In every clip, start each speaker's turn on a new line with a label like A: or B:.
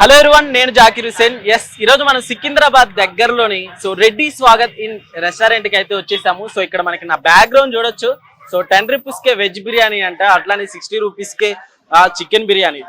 A: Hello everyone, నేను జాకిర్ హుసేన్. ఈ రోజు మనం సికింద్రాబాద్ దగ్గరలోని రెడ్డి స్వాగత్ ఇన్ రెస్టారెంట్ కి అయితే వచ్చేసాము. ఇక్కడ మనకి నా బ్యాక్గ్రౌండ్ చూడొచ్చు. 10 రూపీస్ కే వెజ్ బిర్యానీ అంట, అట్లానే 60 రూపీస్ కే చికెన్ బిర్యానీ.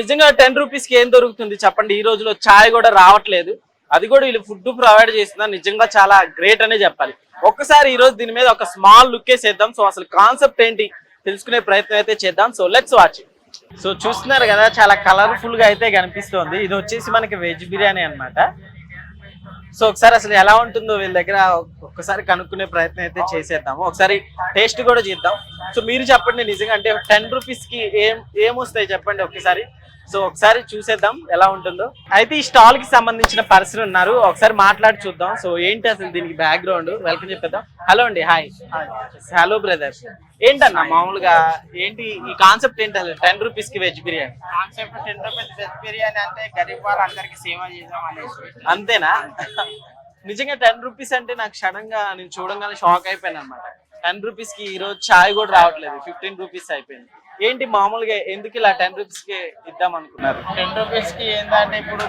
A: నిజంగా 10 రూపీస్ కి ఏం దొరుకుతుంది చెప్పండి. ఈ రోజులో చాయ్ కూడా రావట్లేదు, అది కూడా వీళ్ళు ఫుడ్ ప్రొవైడ్ చేస్తున్నారు. నిజంగా చాలా గ్రేట్ అనే చెప్పాలి. ఒక్కసారి ఈ రోజు దీని మీద ఒక స్మాల్ లుక్ వేసేద్దాం. అసలు కాన్సెప్ట్ ఏంటి తెలుసుకునే ప్రయత్నం అయితే చేద్దాం. Let's watch. చూస్తున్నారు కదా, చాలా కలర్ఫుల్ గా అయితే కనిపిస్తుంది. ఇది వచ్చేసి మనకి వెజ్ బిర్యానీ అన్నమాట. ఒకసారి అసలు ఎలా ఉంటుందో వీళ్ళ దగ్గర ఒక్కసారి కనుక్కునే ప్రయత్నం అయితే చేసేద్దాము. ఒకసారి టేస్ట్ కూడా చేద్దాం. మీరు చెప్పండి, నిజంగా అంటే 10 రూపీస్ కి ఏమొస్తాయి చెప్పండి ఒకసారి. ఒకసారి చూసేద్దాం ఎలా ఉంటుందో. అయితే ఈ స్టాల్ కి సంబంధించిన పర్సన్ ఉన్నారు, ఒకసారి మాట్లాడి చూద్దాం. ఏంటి అసలు దీనికి బ్యాక్గ్రౌండ్, వెల్కమ్ చెప్పేద్దాం. హలో అండి. హాయ్. Hello brother. ఏంటన్నా మామూలుగా ఏంటి ఈ కాన్సెప్ట్ ఏంటి అసలు 10 రూపీస్ కి veg biryani?
B: Concept 10 rupees veg biryani అంటే గరీబ్ వాళ్ళందరికి సేవ చేద్దాం అనేసి.
A: అంతేనా? నిజంగా 10 రూపీస్ అంటే నాకు క్షణంగా నేను చూడంగానే షాక్ అయిపోయాను అనమాట. 10 రూపీస్ కి ఈ రోజు చాయ్ కూడా రావట్లేదు, 15 రూపీస్ అయిపోయింది. ఏంటి మామూలుగా ఎందుకు ఇలా 10 రూపీస్ కి ఇద్దాం అనుకున్నారు?
B: 10 రూపీస్ కి ఏంటంటే ఇప్పుడు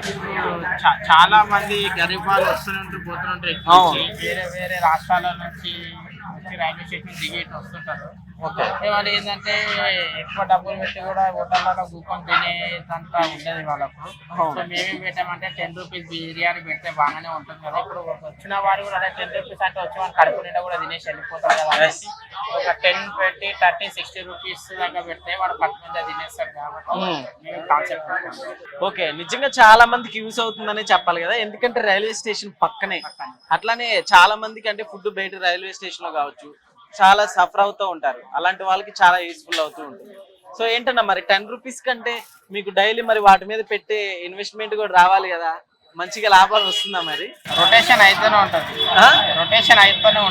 B: చాలా మంది గరీబ్ వాళ్ళు వస్తుంటారు, పోతుంటారు. వేరే వేరే రాష్ట్రాల నుంచి రైల్వే స్టేషన్ దిగి వస్తుంటారు. వాళ్ళు ఏంటంటే ఎక్కువ డబ్బులు పెట్టి కూడా హోటల్లో కూకొని తినేదంతా ఉండేది వాళ్ళకు. మేమేం పెట్టామంటే 10 రూపీస్ బిర్యానీ పెడితే బాగానే ఉంటుంది కదా. ఇప్పుడు వచ్చిన వారు కూడా 10 రూపీస్ అంటే వచ్చి వాళ్ళు కడుపు నిండా కూడా తినేసి వెళ్ళిపోతారు కదా అనేసి ఒక 10, 20, 30, 60 రూపీస్ దాకా పెడితే వాడు కడుపు నిండా తినేస్తారు కాబట్టి మేము కాన్సెప్ట్.
A: ఓకే, నిజంగా చాలా మందికి యూస్ అవుతుందనే చెప్పాలి కదా, ఎందుకంటే రైల్వే స్టేషన్ పక్కనే. అట్లానే చాలా మందికి అంటే ఫుడ్ బయట రైల్వే స్టేషన్ లో కావచ్చు చాలా సఫర్ అవుతూ ఉంటారు. అలాంటి వాళ్ళకి చాలా యూస్ఫుల్ అవుతూ ఉంటుంది. ఏంటన్నా మరి 10 రూపీస్ కంటే మీకు డైలీ మరి వాటి మీద పెట్టే ఇన్వెస్ట్మెంట్ కూడా రావాలి కదా, మంచిగా లాభాలు వస్తుందా మరి?
B: రొటేషన్ అయితేనే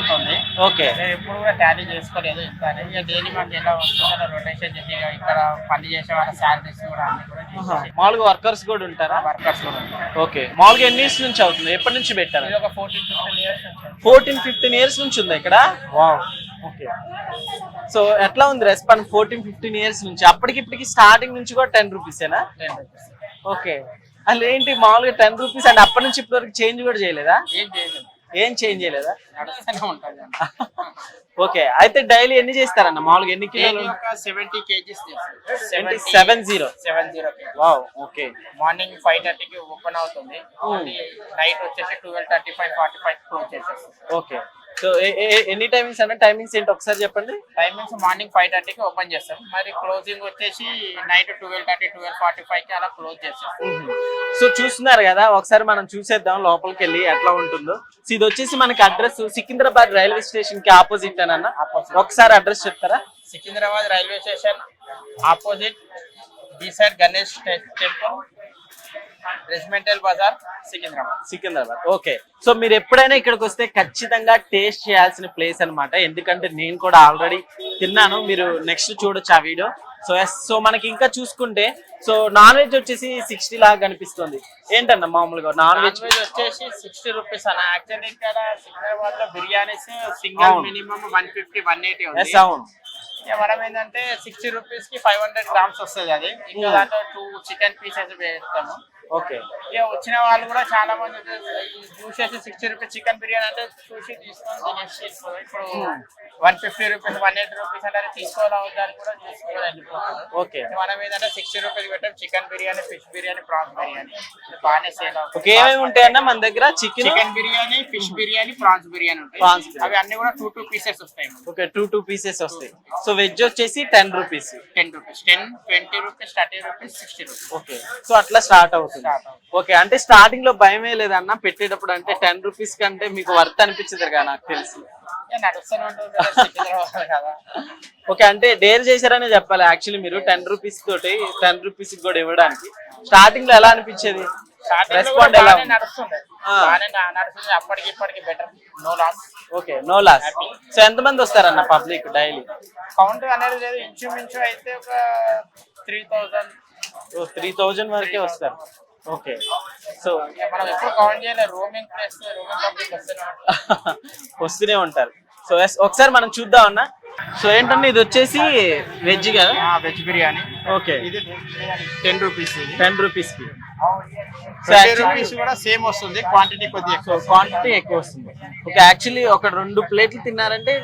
B: ఉంటుంది.
A: ఓకే,
B: ఎప్పుడు కూడా టాలీ చేసుకోలేదు. ఇక డైలీ మనకి ఎలా వస్తుందో రొటేషన్ చేసి ఇక్కడ పని చేసే వాళ్ళ శాలరీస్ కూడా అన్ని కూడా
A: మామూలుగా వర్కర్స్ కూడా ఉంటారా?
B: వర్కర్స్ కూడా ఉంటారు.
A: ఓకే, మామూలుగా ఎన్ని ఇయర్స్ నుంచి అవుతుంది, ఎప్పటి నుంచి పెట్టారు?
B: ఒక 14-15 ఇయర్స్ నుంచి.
A: 14-15 ఇయర్స్ నుంచి ఉందా ఇక్కడ? వావ్. ఓకే, ఎట్లా ఉంది రెస్పాన్స్ 14-15 ఇయర్స్ నుంచి? అప్పటికిప్పటికి స్టార్టింగ్ నుంచి కూడా 10 రూపీసేనా?
B: 10 రూపీస్.
A: ఓకే, అసలు ఏంటి మామూలుగా 10 రూపీస్ అంటే అప్పటి నుంచి ఇప్పటి వరకు చేంజ్ కూడా చేయలేదా? ఏం చేంజ్ చేయలేదా?
B: నడుస్తూనే ఉంటుంది.
A: ఓకే, అయితే డైలీ ఎన్ని చేస్తారన్న మామూలుగా? ఎన్ని కిలోలు?
B: 70 kgs.
A: 70. వావ్. ఓకే,
B: మార్నింగ్ 5:30 కి ఓపెన్ అవుతుంది, నైట్ వచ్చేసి 12:35, 45 క్లోజ్ చేసేస్తుంది.
A: ఓకే, ఎన్ని టైమింగ్స్ అన్న? టైమింగ్స్ ఏంటి ఒకసారి చెప్పండి.
B: టైమింగ్స్ మార్నింగ్ 5:30 కి ఓపెన్ చేస్తాం, మరి క్లోజింగ్ వచ్చేసి నైట్ 12:30, 12:45 కి అలా క్లోజ్ చేస్తాం.
A: చూస్తున్నారు కదా, ఒకసారి మనం చూసేద్దాం లోపలికి వెళ్ళి ఎట్లా ఉంటుందో. ఇది వచ్చేసి మనకి అడ్రస్ సికింద్రాబాద్ రైల్వే స్టేషన్ కి ఆపోజిట్ అన్న. ఒకసారి అడ్రస్ చెప్తారా?
B: Secunderabad railway station opposite, beside Ganesh temple, Regimental Bazaar, Secunderabad. Okay, మీరు ఎప్పుడైనా ఇక్కడికి వస్తే ఖచ్చితంగా టేస్ట్ చేయాల్సిన ప్లేస్ అన్నమాట. ఎందుకంటే నేను కూడా ఆల్రెడీ తిన్నాను, మీరు నెక్స్ట్ చూడొచ్చు ఆ వీడియో. మనకి ఇంకా చూసుకుంటే నాన్ వెజ్ వచ్చేసి 60 లాగా కనిపిస్తుంది. ఏంటన్నా మామూలుగా నాన్ వెజ్ వచ్చేసి 60 రూపీస్ అన్న. యాక్చువల్లీ ఇక్కడ సికింద్రాబాద్ లో బిర్యానీస్ సింగిల్ మినిమం 150, 180 ఉంది.
A: అవును,
B: మనం ఏంటంటే 60 రూపీస్ కి 500 గ్రామ్స్ వస్తుంది. అది ఇంకా దాంట్లో 2 చికెన్ పీసెస్ పెడతాము.
A: ఓకే,
B: ఇక వచ్చిన వాళ్ళు కూడా చాలా మంది చూసేసి 60 రూపీస్ చికెన్ బిర్యానీ అంటే చూసి తీసుకొని తినేసి ఇప్పుడు 150 రూపీస్, 180 రూపీస్ అంటే తీసుకోవాలని కూడా చూసుకొని వెళ్ళిపోతారు.
A: ఓకే,
B: మనం ఏంటంటే 60 రూపీస్ పెట్టాం. Chicken biryani, fish biryani, prawns biryani బాగానే సేల్ అవుతుంది.
A: ఏమేమి ఉంటాయన్నా మన దగ్గర?
B: Chicken biryani, fish biryani, prawns biryani ఉంటాయి. అవి అన్ని కూడా 2 పీసెస్ వస్తాయి.
A: ఓకే, 2 పీసెస్ వస్తాయి. వెజ్ వచ్చేసి 10 rupees,
B: 10 rupees, 10, 20 rupees, 30 rupees, 60 rupees.
A: Okay, అట్లా స్టార్ట్ అవుతుంది. ఓకే, అంటే స్టార్టింగ్ లో భయమే లేదన్నా పెట్టేటప్పుడు? అంటే 10 రూపీస్ కంటే మీకు వర్త్ అనిపించదు కదా నాకు తెలిసి. ఓకే, అంటే డేర్ చేశారనే చెప్పాలి యాక్చువల్లీ మీరు 10 రూపీస్ తోటి 10 రూపీస్ కూడా ఇవ్వడానికి. స్టార్టింగ్ లో ఎలా అనిపించేది? రెస్పాండ్ ఎలా
B: నడుస్తుంది? అప్పటికి ఇప్పటికి better, no loss.
A: Okay, no loss. ఎంతమంది వస్తారన్న పబ్లిక్ డైలీ?
B: కౌంట్ అనేది లేదు, ఇంచుమించు అయితే ఒక
A: 3000 వరకే వస్తారు. ఓకే,
B: మనం ఎప్పుడు కౌంట్ చేయలేదు, రోమింగ్ ప్లేస్ పబ్లిక్
A: వస్తూనే ఉంటారు. ఒకసారి మనం చూద్దాం అన్న. ఏంటంటే ఇది వచ్చేసి వెజ్ కదా?
B: వెజ్ బిర్యానీ.
A: ఓకే,
B: ఇది 10 రూపీస్.
A: 10 రూపీస్ కి సో
B: 20 రూపీస్ కూడా సేమ్ వస్తుంది, క్వాంటిటీ కొద్దిగా ఎక్కువ.
A: క్వాంటిటీ ఎక్కువ వస్తుంది. ఓకే, యాక్చువల్లీ ఒక 2 ప్లేట్లు తిన్నారంటే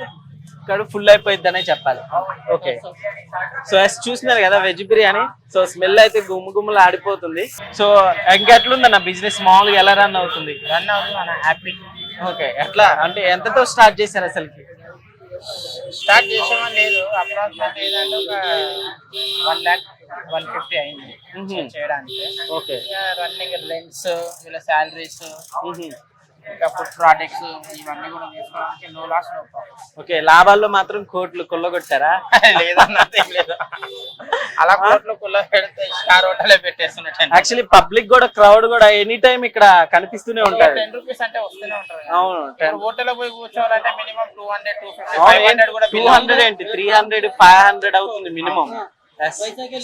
A: కడుపు ఫుల్ అయిపోయింది అనే చెప్పాలి. ఓకే, సో చూస్తున్నారు కదా వెజ్ బిర్యానీ. సో స్మెల్ అయితే గుమ్ములు ఆడిపోతుంది. సో ఇంకెట్లుందన్న బిజినెస్ మామూలుగా ఎలా రన్ అవుతుంది?
B: రన్ అవుతుంది మన హ్యాపీ.
A: ఓకే, ఎట్లా అంటే ఎంతతో స్టార్ట్ చేశారు అసలుకి?
B: స్టార్ట్ చేసామని లేదు, అప్రాక్సిమేట్ ఏంటంటే ఒక 1,50,000 అయింది చేయడానికి.
A: ఓకే,
B: రన్నింగ్ రెంట్స్, వీళ్ళ శాలరీస్, ఇంకా ఫుడ్ ప్రోడక్ట్స్ ఇవన్నీ కూడా తీసుకోవడానికి no loss no profit.
A: Okay, లాభాల్లో మాత్రం కోట్లు కొల్లగొట్టారా?
B: లేదన్నా లేదు, అలా కోట్లు కుల్ల పెడితే స్టార్ హోటలే పెట్టేస్తున్నట్టు.
A: యాక్చువల్లీ పబ్లిక్ కూడా క్రౌడ్ కూడా ఎనీ టైం ఇక్కడ కనిపిస్తూనే ఉంటారు.
B: 10 రూపీస్ అంటే వస్తూనే ఉంటారు.
A: అవును,
B: హోటల్ పోయి కూర్చోవాలంటే మినిమం 200, 250, 500 కూడా
A: 200 ఏంటి 300, 500 అవుతుంది మినిమం.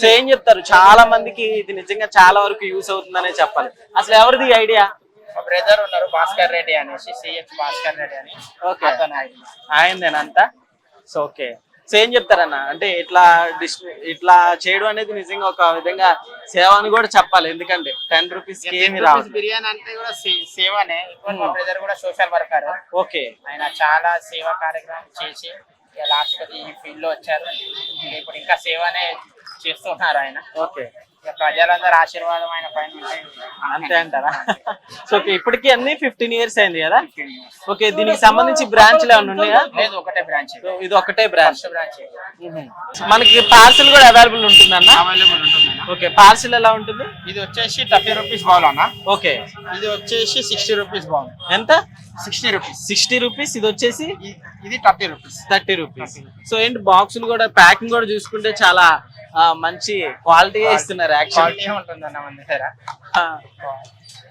A: సో ఏం చెప్తారు? చాలా మందికి ఇది నిజంగా చాలా వరకు యూస్ అవుతుందనే చెప్పాలి. అసలు ఎవరిది ఐడియా?
B: మా బ్రదర్ ఉన్నారు భాస్కర్ రెడ్డి అనేసి, సిహెచ్ భాస్కర్ రెడ్డి అని.
A: ఓకే, ఆయనదేనంతా. సో ఓకే, సో ఏం చెప్తారన్న అంటే ఇట్లా చేయడం అనేది నిజంగా ఒక విధంగా సేవ అని కూడా చెప్పాలి. ఎందుకంటే 10 రూపీస్
B: బిర్యానీ అంటే కూడా సేవనే. మా బ్రదర్ కూడా సోషల్ వర్కర్.
A: ఓకే,
B: ఆయన చాలా సేవా కార్యక్రమం చేసి లాస్ట్ ఈ ఫీల్డ్ లో వచ్చారు. ఇప్పుడు ఇంకా సేవనే చేస్తున్నారు ఆయన.
A: ఓకే,
B: ప్రజలందరూ ఆశీర్వాదం ఆయన పైన ఉంటాయి.
A: అంతే అంటారా? సో ఓకే, ఇప్పటికి అన్ని 15 ఇయర్స్ అయింది కదా? ఓకే, దీనికి సంబంధించి బ్రాంచ్లు ఏమైనా ఉన్నాయా?
B: లేదు, ఒకటే బ్రాంచ్.
A: ఇది ఒకటే బ్రాంచ్. మనకి
B: మనకి
A: పార్సిల్ కూడా అవైలబుల్ ఉంటుందన్న?
B: అవైలబుల్ ఉంటుంది.
A: ఓకే, పార్సిల్ ఎలా ఉంటుంది?
B: ఇది వచ్చేసి 30 రూపీస్ బౌల్ అన్న.
A: ఓకే,
B: ఇది వచ్చేసి 60 రూపీస్ బౌల్.
A: ఎంత?
B: 60 రూపీస్.
A: 60 రూపీస్. ఇది వచ్చేసి
B: ఇది 30 రూపీస్.
A: 30 రూపీస్. సో ఏంటి బాక్సులు కూడా ప్యాకింగ్ కూడా చూసుకుంటే చాలా మంచి క్వాలిటీ ఇస్తున్నారు.
B: క్వాలిటీ ఉంటుంది అన్న మన దగ్గర.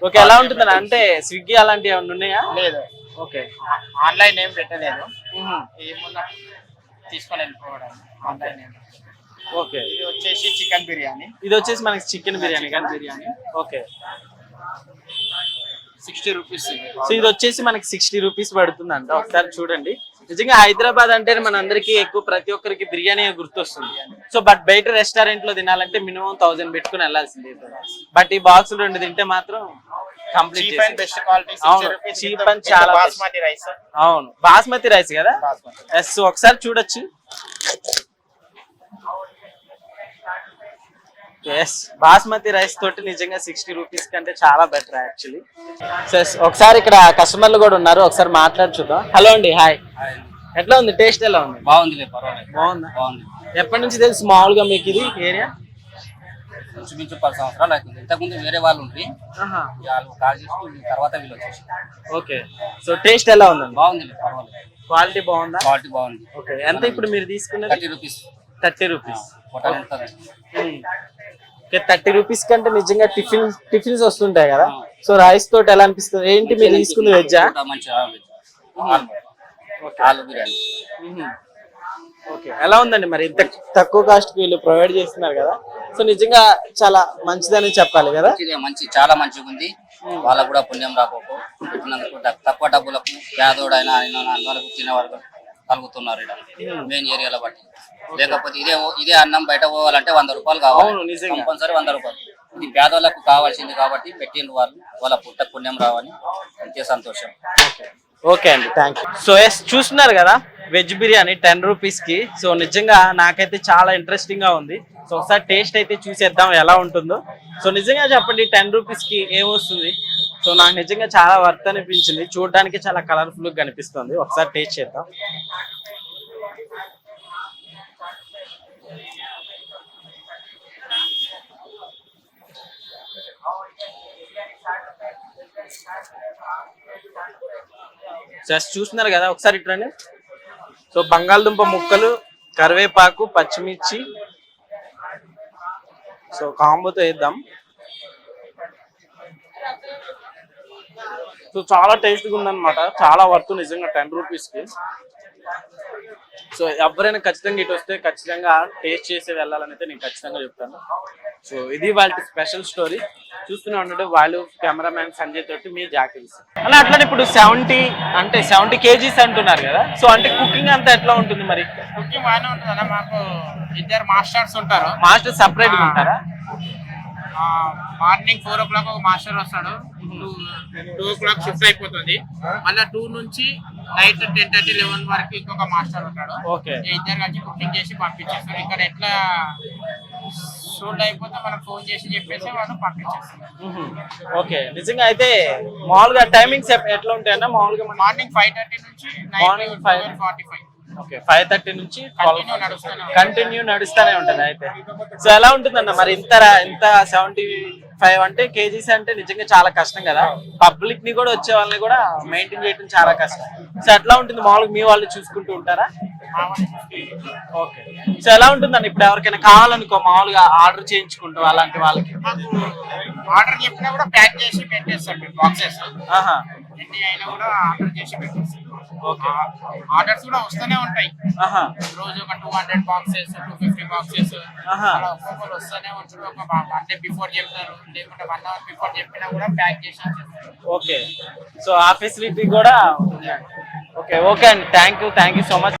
A: ఓకే, ఎలా ఉంటుందన్న అంటే స్విగ్గీ అలాంటివి ఏమైనా ఉన్నాయా?
B: లేదు.
A: ఓకే,
B: ఆన్లైన్ ఏం పెట్టలేదు, ఏమున్నా తీసుకొని వెళ్ళిపోవడం ఆన్లైన్ ఏం.
A: ఓకే,
B: ఇది వచ్చేసి చికెన్ బిర్యానీ.
A: ఇది వచ్చేసి మనకి చికెన్ బిర్యానీ కదా?
B: బిర్యానీ.
A: Okay,
B: 60 rupees.
A: సో ఇది వచ్చేసి మనకి 60 రూపీస్ పడుతుంది అంట. ఒకసారి చూడండి. నిజంగా హైదరాబాద్ అంటే మన అందరికి ఎక్కువ ప్రతి ఒక్కరికి బిర్యానీ గుర్తొస్తుంది. సో బట్ బయట రెస్టారెంట్ లో తినాలంటే మినిమం 1000 పెట్టుకుని వెళ్ళాల్సింది. బట్ ఈ బాక్స్ 2 తింటే మాత్రం complete.
B: Best quality.
A: Cheap and చాలా
B: బాస్మతి రైస్.
A: అవును, బాస్మతి రైస్ కదా? ఎస్, ఒకసారి చూడొచ్చు. ఎస్, బాస్మతి రైస్ తోటి నిజంగా 60 రూపీస్ కంటే చాలా బెటర్ యాక్చువల్లీ. ఒకసారి ఇక్కడ కస్టమర్లు కూడా ఉన్నారు, ఒకసారి మాట్లాడి చూద్దాం. హలో అండి, హాయ్. ఎట్లా ఉంది? టేస్ట్ ఎలా ఉంది?
C: బాగుంది, పర్వాలేదు.
A: బాగుందా?
C: బాగుంది.
A: ఎప్పటి నుంచి తెలుసు మామూలుగా మీకు ఇది ఏరియా?
C: ఇంచుమించు 10 సంవత్సరాలు అవుతుంది. ఇంతకుముందు వేరే వాళ్ళు ఉండి వాళ్ళు కాల్ చేసి తర్వాత వీళ్ళు వచ్చేసి.
A: ఓకే, సో టేస్ట్ ఎలా ఉందండి?
C: బాగుంది, పర్వాలేదు.
A: క్వాలిటీ బాగుందా?
C: క్వాలిటీ బాగుంది.
A: ఓకే, ఎంత ఇప్పుడు మీరు తీసుకున్నది?
C: 30 రూపీస్.
A: 30 రూపీస్. ఓకే, 30 రూపీస్ కంటే నిజంగా టిఫిన్స్ వస్తుంటాయి కదా? సో రైస్ తోటి ఎలా అనిపిస్తుంది? ఏంటి మీరు తీసుకుంది వెజ్జా?
C: ఆలు బిర్యానీ.
A: ఓకే, ఎలా ఉందండి మరి? ఇంత తక్కువ కాస్ట్ కి వీళ్ళు ప్రొవైడ్ చేస్తున్నారు కదా? సో నిజంగా చాలా మంచిదని చెప్పాలి కదా?
C: మంచి, చాలా మంచిగా ఉంది. వాళ్ళకు కూడా పుణ్యం రాకపో పెట్టినందుకు తక్కువ డబ్బులకు పేదోడైనా వరకు తినే వరకు కలుగుతున్నారు మెయిన్ ఏరియాలో బట్టి. లేకపోతే ఇదే అన్నం బయట పోవాలంటే 100 రూపాయలు కావాలి, కంపల్సరీ 100 రూపాయలు. ఇది పేదోళ్ళకు కావాల్సింది కాబట్టి పెట్టిండ్రు వాళ్ళు. వాళ్ళ పుణ్యం రావని అంతే సంతోషం.
A: ఓకే అండి, థ్యాంక్ యూ. సో ఎస్, చూస్తున్నారు కదా వెజ్ బిర్యానీ 10 రూపీస్ కి. సో నిజంగా నాకైతే చాలా ఇంట్రెస్టింగ్ గా ఉంది. సో ఒకసారి టేస్ట్ అయితే చూసేద్దాం ఎలా ఉంటుందో. సో నిజంగా చెప్పండి 10 రూపీస్ కి ఏమొస్తుంది? సో నాకు నిజంగా చాలా వర్త్ అనిపించింది. చూడడానికి చాలా కలర్ఫుల్ గా కనిపిస్తుంది. ఒకసారి టేస్ట్ చేద్దాం. జస్ట్ చూస్తున్నారు కదా, ఒకసారి ఇట్రండి. సో బంగాళదుంప ముక్కలు, కరివేపాకు, పచ్చిమిర్చి, సో కాంబోతో వేద్దాం. సో చాలా టేస్ట్గా ఉందన్నమాట, చాలా వర్త్ నిజంగా 10 రూపీస్కి. సో ఎవరైనా ఖచ్చితంగా ఇటు వస్తే ఖచ్చితంగా టేస్ట్ చేసి వెళ్ళాలని అయితే నేను ఖచ్చితంగా చెప్తాను. సో ఇది వాళ్ళ స్పెషల్ స్టోరీ. చూస్తూనే ఉండడం వాళ్ళు కెమెరామ్యాన్ సంజయ్ తోటి మీ జాకిల్స్ అలా. అట్లానే ఇప్పుడు 70 kgs అంటున్నారు కదా? సో అంటే కుకింగ్ అంతా ఎట్లా ఉంటుంది మరి?
B: కుకింగ్ బాగానే ఉంటుంది అన్న. మాకు 2 మాస్టర్స్ ఉంటారు.
A: మాస్టర్ సపరేట్ గా ఉంటారా?
B: మార్నింగ్ 4 o'clock ఒక మాస్టర్ వస్తాడు, 2 o'clock షిఫ్ట్ అయిపోతుంది, మళ్ళీ 2 నుంచి నైట్ 10:30, 11 వరకు ఇంకొక మాస్టర్ ఉంటాడు.
A: ఓకే.
B: ఇద్దరు కలిసి కుకింగ్ చేసి పంపించేస్తారు. ఇక్కడ ఎట్లా సోల్డ్ అయిపోతే మనం ఫోన్ చేసి చెప్పేసి వాళ్ళు పంపించేస్తారు.
A: ఓకే. నిజంగా అయితే మామూలుగా టైమింగ్స్ ఎట్లా ఉంటాయన్నా? మామూలుగా
B: మార్నింగ్ 5:30 నుంచి
A: Morning
B: 12:45
A: ఓకే 5:30 నుంచి కంటిన్యూ నడుస్తూనే ఉంటుంది అయితే. సో ఎలా ఉంటుందన్న మరి ఇంత 75 అంటే కేజీస్ అంటే నిజంగా చాలా కష్టం కదా, పబ్లిక్ ని కూడా వచ్చే వాళ్ళని కూడా మెయింటైన్ చేయడం చాలా కష్టం. సో ఎట్లా ఉంటుంది మామూలుగా మీ వాళ్ళు చూసుకుంటూ ఉంటారా? ఓకే. సో ఎలా ఉంటుందండి ఇప్పుడు ఎవరికైనా కావాలనుకో మామూలుగా ఆర్డర్ చేయించుకుంటూ అలాంటి వాళ్ళకి?
B: ఆర్డర్ చెప్పినా కూడా ప్యాక్ చేసి పెట్టేస్తాం మేము బాక్సెస్. ఎన్ని అయినా కూడా ఆర్డర్ చేసి పెట్టేస్తాం. ఆర్డర్స్ కూడా వస్తూనే ఉంటాయి, రోజు ఒక 200 బాక్సెస్ 250 బాక్సెస్ అలా ఒక్కొక్కరు వస్తూనే ఉంటారు. ఒక 1 day బిఫోర్ చెప్తారు, లేకుంటే 1 hour బిఫోర్ చెప్పినా కూడా ప్యాక్ చేసి.
A: ఓకే. సో ఆ ఫెసిలిటీ కూడా. ఓకే ఓకే అండి, థ్యాంక్ యూ సో మచ్.